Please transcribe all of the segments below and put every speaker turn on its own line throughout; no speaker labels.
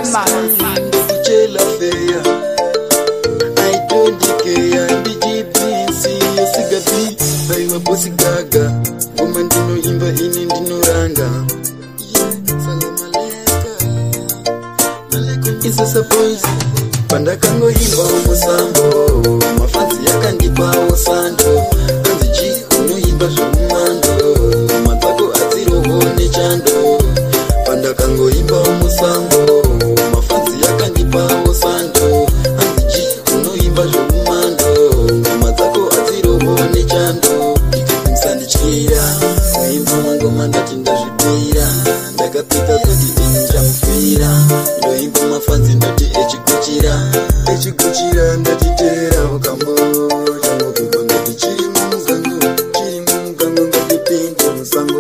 Chela feya I don't care DJBC Sigabi Baiwa bosi gaga Woman dino imba ini dino ranga Salam alaikum Isa suppose Panda kango himba umusambo Mafansi yaka ndipa usando Kanzi chi uno himba shumando Matako atiro hone chando Panda kango himba umusambo Mafansi yaka ndipa usando Kanzi chi uno himba shumando Matako atiro hone chando Msandi chira Kuimba ngoma ndati ndashibira Ndakapita kodi inja mfira Ilo himba mafansi ndati Echikuchira ndatitera ukambo Chango kiko ndati chiri mugango ngatipinde musango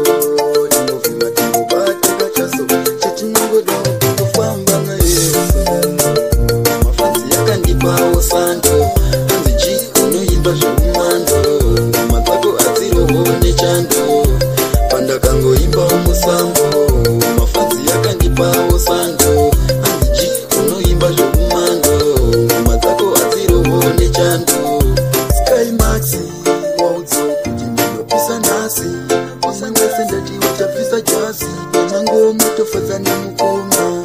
Ndingovima tingobatika chaso Chatinongoda kufamba na Yesu Mafansi yakandipa usando Hanzi chi unoimba zvomando Matsako atsirohone chando Panda kangoimba musango Mafansi yakandipa usando Hanzi chi unoimba zvomando Matsako atsirohone chando Sky Maxi Waudzo kuti ndinopisa nasi Usangase ndati uchapisa jasi Nemangoma tofadza nemukoma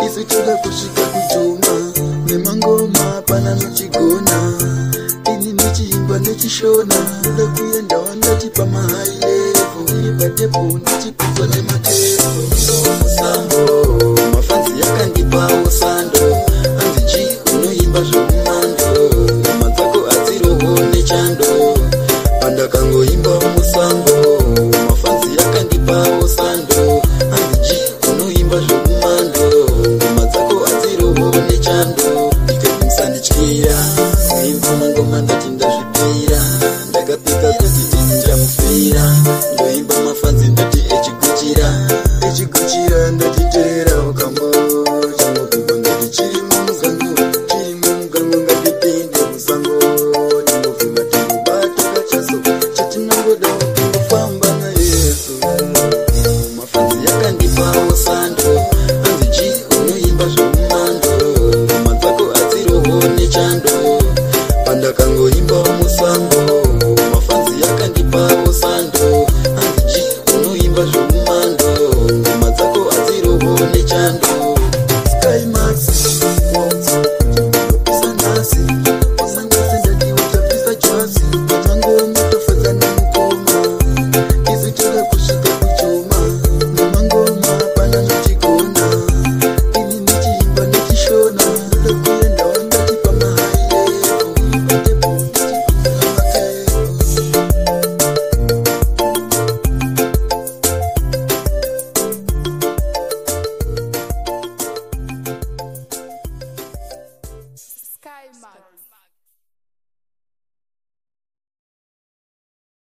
Isu choda kusvika kujoma Nemangoma pana nochigona Ini nichiimba nechishona Kuda kuenda ndati pama high level Iri patepo ndichipinzwa nematero